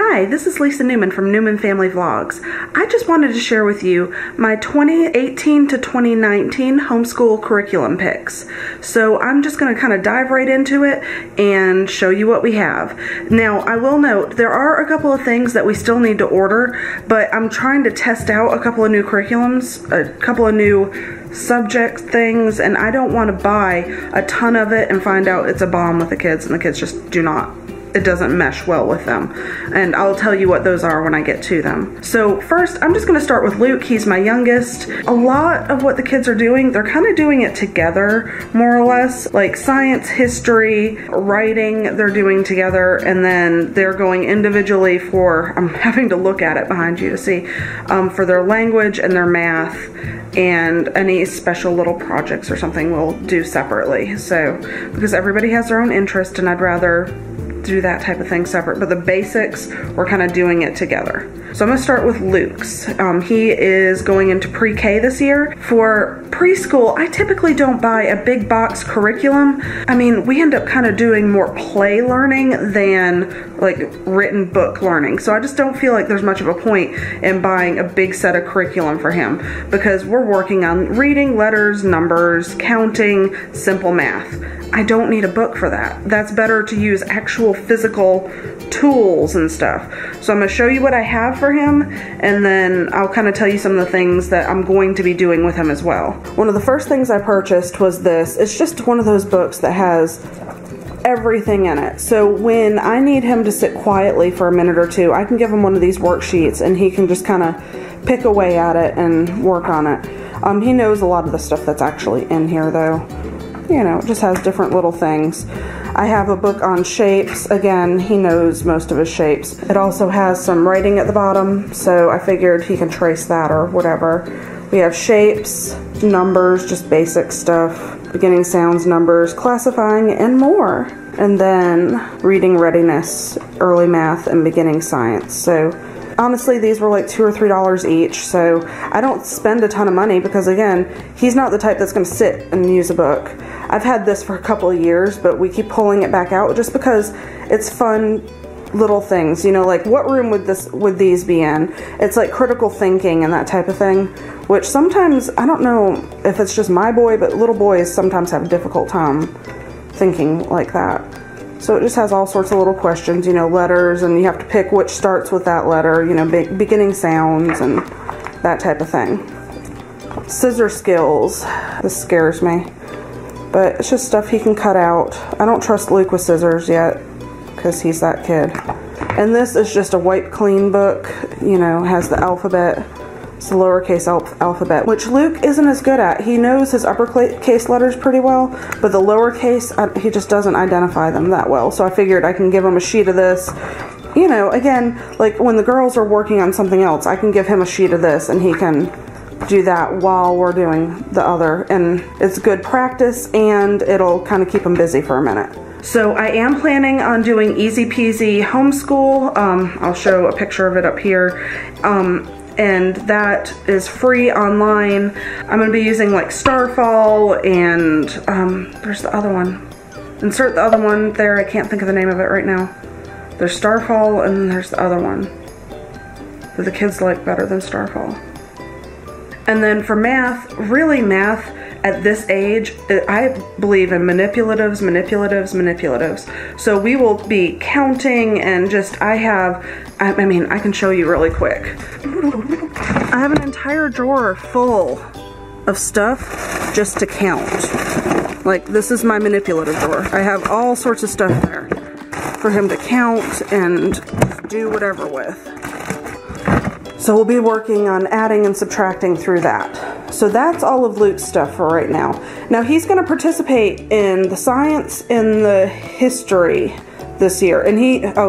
Hi, this is Lisa Newman from Newman Family Vlogs. I just wanted to share with you my 2018 to 2019 homeschool curriculum picks. So I'm just going to kind of dive right into it and show you what we have. Now, I will note there are a couple of things that we still need to order, but I'm trying to test out a couple of new curriculums, a couple of new subject things, and I don't want to buy a ton of it and find out it's a bomb with the kids and the kids just do not. It doesn't mesh well with them, and I'll tell you what those are when I get to them. So first, I'm just going to start with Luke. He's my youngest. A lot of what the kids are doing, they're kind of doing it together, more or less. Like science, history, writing, they're doing together, and then they're going individually for, I'm having to look at it behind you to see, for their language and their math, and any special little projects or something we'll do separately. So, because everybody has their own interest, and I'd rather do that type of thing separate, but the basics, we're kind of doing it together. So I'm going to start with Luke's. He is going into pre-K this year. For preschool, I typically don't buy a big box curriculum. I mean, we end up kind of doing more play learning than like written book learning. So I just don't feel like there's much of a point in buying a big set of curriculum for him, because we're working on reading, letters, numbers, counting, simple math. I don't need a book for that. That's better to use actual physical tools and stuff. So I'm going to show you what I have for him, and then I'll kind of tell you some of the things that I'm going to be doing with him as well. One of the first things I purchased was this. It's just one of those books that has everything in it. So when I need him to sit quietly for a minute or two, I can give him one of these worksheets and he can just kind of pick away at it and work on it. He knows a lot of the stuff that's actually in here though. You know, it just has different little things. I have a book on shapes. Again, he knows most of his shapes. It also has some writing at the bottom, so I figured he can trace that or whatever. We have shapes, numbers, just basic stuff, beginning sounds, numbers, classifying, and more. And then reading readiness, early math, and beginning science. So honestly, these were like $2 or $3 each, so I don't spend a ton of money because, again, he's not the type that's going to sit and use a book. I've had this for a couple of years, but we keep pulling it back out just because it's fun little things. You know, like what room would these be in? It's like critical thinking and that type of thing, which sometimes, I don't know if it's just my boy, but little boys sometimes have a difficult time thinking like that. So it just has all sorts of little questions, you know, letters, and you have to pick which starts with that letter, you know, beginning sounds and that type of thing. Scissor skills. This scares me. But it's just stuff he can cut out. I don't trust Luke with scissors yet because he's that kid. And this is just a wipe clean book, you know, has the alphabet. It's the lowercase alphabet, which Luke isn't as good at. He knows his uppercase letters pretty well, but the lowercase, he just doesn't identify them that well. So I figured I can give him a sheet of this. You know, again, like when the girls are working on something else, I can give him a sheet of this and he can do that while we're doing the other. And it's good practice and it'll kind of keep him busy for a minute. So I am planning on doing easy peasy homeschool. I'll show a picture of it up here. And that is free online. I'm going to be using like Starfall and there's the other one. Insert the other one there. I can't think of the name of it right now. There's Starfall and there's the other one that the kids like better than Starfall. And then for math, really math at this age, I believe in manipulatives. So we will be counting and just, I mean, I can show you really quick. I have an entire drawer full of stuff just to count. Like, this is my manipulative drawer. I have all sorts of stuff there for him to count and do whatever with. So we'll be working on adding and subtracting through that. So that's all of Luke's stuff for right now. Now he's going to participate in the science and the history this year. And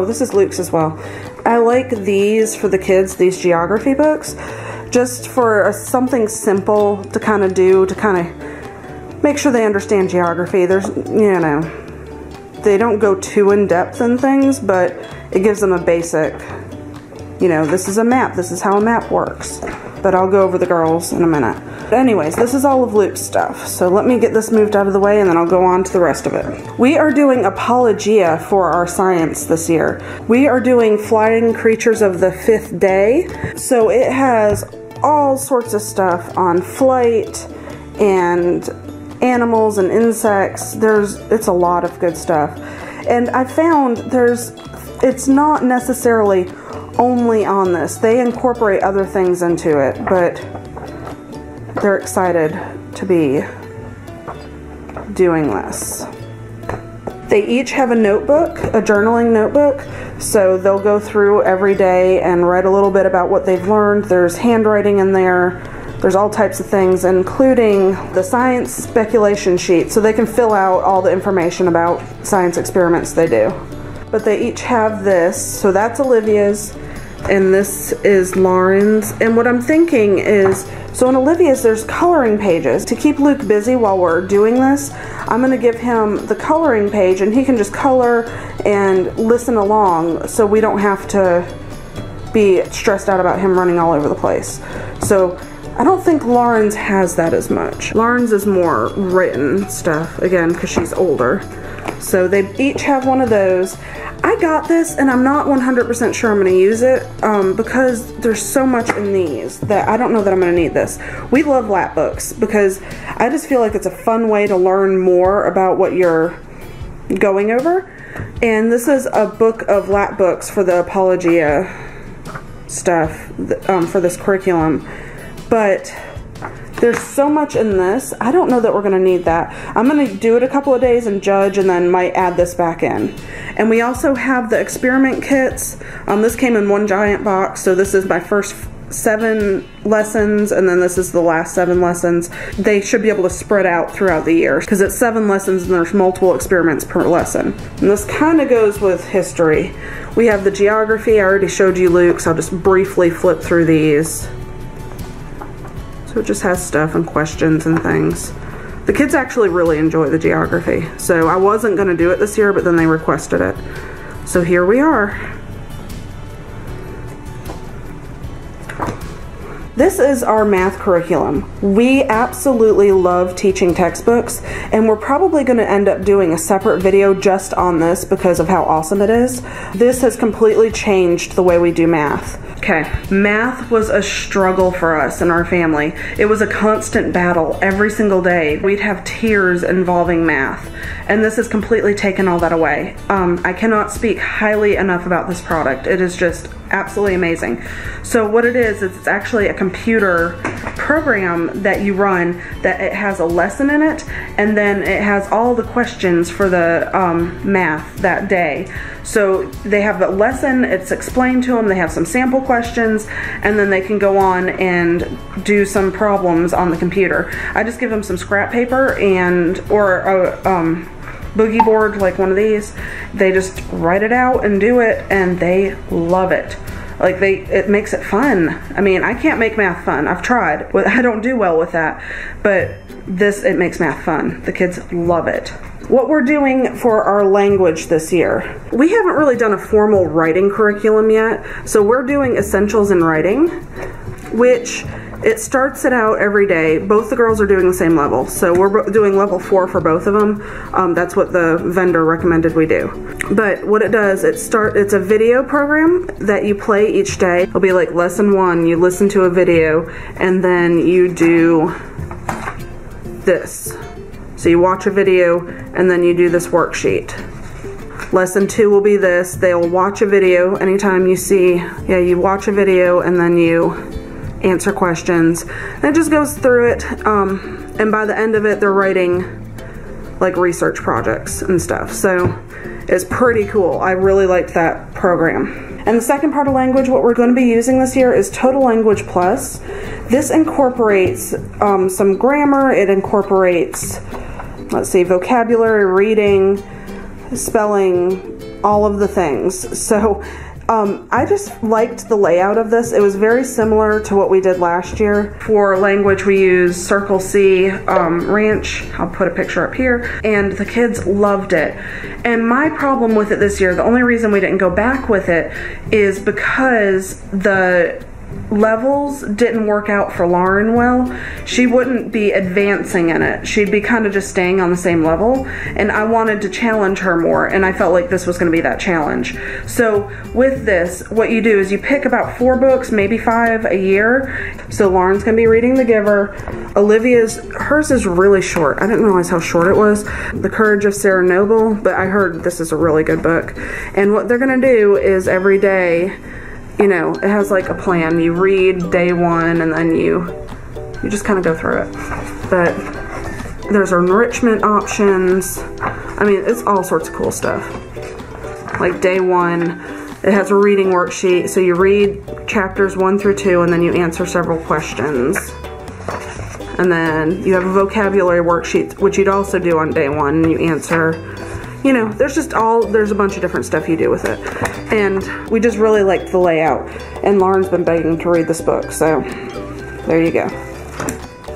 this is Luke's as well. I like these for the kids, these geography books, just for something simple to kind of do, to kind of make sure they understand geography. There's, you know, they don't go too in depth in things, but it gives them a basic, you know, this is a map, this is how a map works. but I'll go over the girls in a minute. But anyways, this is all of Luke's stuff. So let me get this moved out of the way and then I'll go on to the rest of it. We are doing Apologia for our science this year. We are doing Flying Creatures of the Fifth Day. So it has all sorts of stuff on flight and animals and insects. It's a lot of good stuff. And I found it's not necessarily only on this. They incorporate other things into it, but they're excited to be doing this. They each have a notebook, a journaling notebook, so they'll go through every day and write a little bit about what they've learned. There's handwriting in there. There's all types of things, including the science speculation sheet, so they can fill out all the information about science experiments they do. But they each have this, so that's Olivia's, and this is Lauren's. And what I'm thinking is, so in Olivia's there's coloring pages. To keep Luke busy while we're doing this, I'm going to give him the coloring page and he can just color and listen along so we don't have to be stressed out about him running all over the place. So I don't think Lauren's has that as much. Lauren's is more written stuff, again, because she's older. So they each have one of those. I got this and I'm not 100% sure I'm going to use it because there's so much in these that I don't know that I'm going to need this. We love lap books because I just feel like it's a fun way to learn more about what you're going over. And this is a book of lap books for the Apologia stuff for this curriculum. But there's so much in this, I don't know that we're going to need that. I'm going to do it a couple of days and judge and then might add this back in. And we also have the experiment kits. This came in one giant box, so this is my first 7 lessons and then this is the last 7 lessons. They should be able to spread out throughout the year because it's 7 lessons and there's multiple experiments per lesson. And this kind of goes with history. We have the geography. I already showed you Luke, so I'll just briefly flip through these. So it just has stuff and questions and things. The kids actually really enjoy the geography. So I wasn't going to do it this year, but then they requested it. So here we are. This is our math curriculum. We absolutely love teaching textbooks, and we're probably going to end up doing a separate video just on this because of how awesome it is. This has completely changed the way we do math. Okay, math was a struggle for us and our family. It was a constant battle every single day. We'd have tears involving math, and this has completely taken all that away. I cannot speak highly enough about this product. It is just absolutely amazing. So what it is it's actually a computer program that you run that it has a lesson in it, and then it has all the questions for the math that day. So they have the lesson, it's explained to them, they have some sample questions, and then they can go on and do some problems on the computer. I just give them some scrap paper or a boogie board like one of these. They just write it out and do it, and they love it. Like it makes it fun. I mean, I can't make math fun. I've tried. I don't do well with that, but it makes math fun. The kids love it. What we're doing for our language this year, we haven't really done a formal writing curriculum yet, so we're doing essentials in writing, which it starts it out every day. Both the girls are doing the same level, so we're doing level 4 for both of them. That's what the vendor recommended we do. But what it does, it's a video program that you play each day. It'll be like lesson 1, you listen to a video, and then you do this. So you watch a video, and then you do this worksheet. Lesson 2 will be this. They'll watch a video anytime you see, you watch a video, and then you answer questions. And it just goes through it, and by the end of it, they're writing like research projects and stuff. So it's pretty cool. I really liked that program. And the second part of language, what we're going to be using this year is Total Language Plus. This incorporates some grammar. It incorporates, let's see, vocabulary, reading, spelling, all of the things. So I just liked the layout of this. It was very similar to what we did last year. For language, we use Circle C Ranch. I'll put a picture up here. And the kids loved it. And my problem with it this year, the only reason we didn't go back with it is because levels didn't work out for Lauren well. She wouldn't be advancing in it. She'd be kind of just staying on the same level, and I wanted to challenge her more, and I felt like this was going to be that challenge. So with this, what you do is you pick about 4 books, maybe 5 a year. So Lauren's going to be reading The Giver. Hers is really short. I didn't realize how short it was. The Courage of Sarah Noble, but I heard this is a really good book. And what they're going to do is every day, you know, it has like a plan. You read day 1 and then you just kind of go through it. But there's enrichment options. I mean, it's all sorts of cool stuff. Like day 1, it has a reading worksheet. So you read chapters 1 through 2 and then you answer several questions. And then you have a vocabulary worksheet, which you'd also do on day 1, and you answer. You know, there's a bunch of different stuff you do with it. And we just really liked the layout. And Lauren's been begging to read this book, so there you go.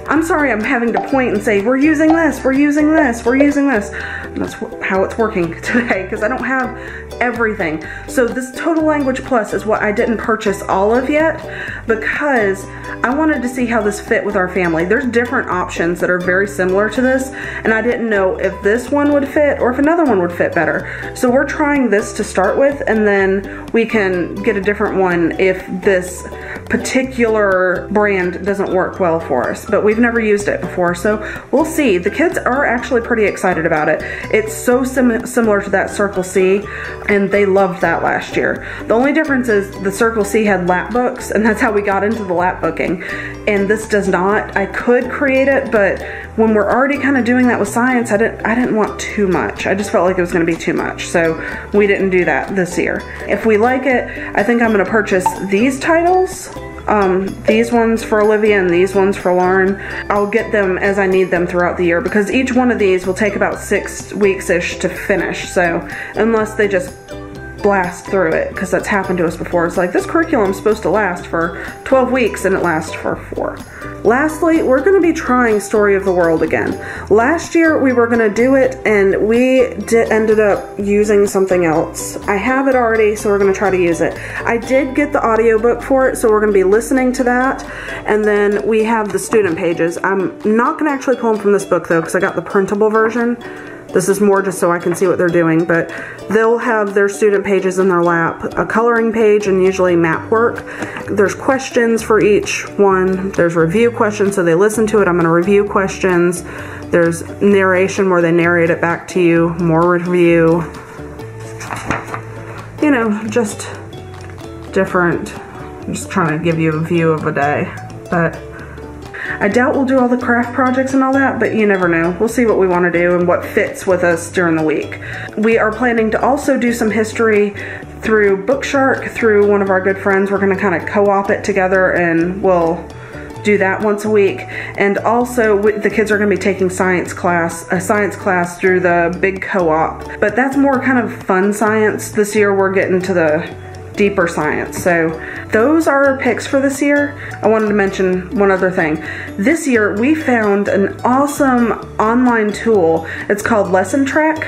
I'm sorry I'm having to point and say, we're using this, we're using this, we're using this. And that's how it's working today, because I don't have everything. So this Total Language Plus is what I didn't purchase all of yet, because I wanted to see how this fit with our family. There's different options that are very similar to this, and I didn't know if this one would fit or if another one would fit better. So we're trying this to start with, and then we can get a different one if this particular brand doesn't work well for us. But we've never used it before, so we'll see. The kids are actually pretty excited about it. It's so similar to that Circle C, and they loved that last year. The only difference is the Circle C had lap books, and that's how we got into the lap booking. And this does not. I could create it, but when we're already kind of doing that with science, I didn't want too much. I just felt like it was going to be too much, so we didn't do that this year. If we like it, I think I'm going to purchase these titles. These ones for Olivia and these ones for Lauren. I'll get them as I need them throughout the year, because each one of these will take about 6 weeks-ish to finish. So unless they just blast through it, because that's happened to us before. It's like, this curriculum's supposed to last for 12 weeks and it lasts for 4. Lastly, we're going to be trying Story of the World again. Last year we were going to do it, and we ended up using something else. I have it already, so we're going to try to use it. I did get the audiobook for it, so we're going to be listening to that. And then we have the student pages. I'm not going to actually pull them from this book though, because I got the printable version. This is more just so I can see what they're doing, but they'll have their student pages in their lap, a coloring page, and usually map work. There's questions for each one. There's review questions, so they listen to it. I'm going to review questions. There's narration where they narrate it back to you, more review. You know, just different. I'm just trying to give you a view of a day, but I doubt we'll do all the craft projects and all that, but you never know. We'll see what we want to do and what fits with us during the week. We are planning to also do some history through Bookshark, through one of our good friends. We're going to kind of co-op it together, and we'll do that once a week. And also the kids are going to be taking a science class through the big co-op. But that's more kind of fun science. This year we're getting to the deeper science. So those are our picks for this year. I wanted to mention one other thing. This year we found an awesome online tool. It's called Lesson Track,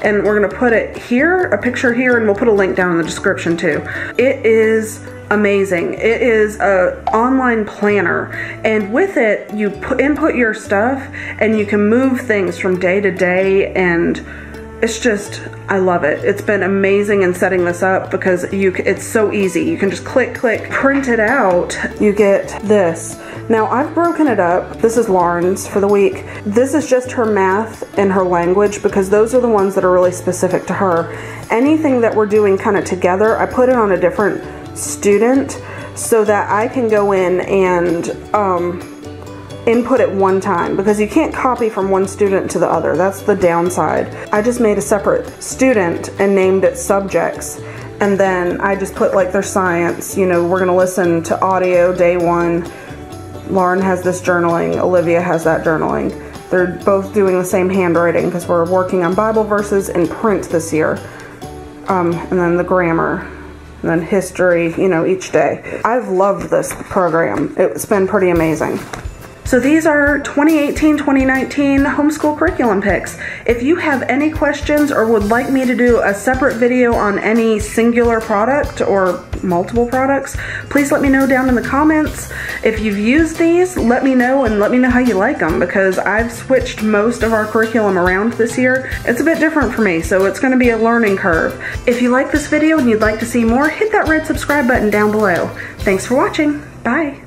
and we're going to put it here, a picture here, and we'll put a link down in the description too. It is amazing. It is an online planner, and with it you input your stuff and you can move things from day to day, and it's just, I love it. It's been amazing in setting this up, because it's so easy. You can just click, print it out. You get this. Now I've broken it up. This is Lauren's for the week. This is just her math and her language, because those are the ones that are really specific to her. Anything that we're doing kind of together, I put it on a different student so that I can go in and input it one time, because you can't copy from one student to the other. That's the downside. I just made a separate student and named it subjects, and then I just put like their science. You know, we're going to listen to audio day 1. Lauren has this journaling, Olivia has that journaling. They're both doing the same handwriting, because we're working on Bible verses in print this year. And then the grammar, and then history, you know, each day. I've loved this program. It's been pretty amazing. So these are 2018-2019 homeschool curriculum picks. If you have any questions or would like me to do a separate video on any singular product or multiple products, please let me know down in the comments. If you've used these, let me know, and let me know how you like them, because I've switched most of our curriculum around this year. It's a bit different for me, so it's going to be a learning curve. If you like this video and you'd like to see more, hit that red subscribe button down below. Thanks for watching. Bye.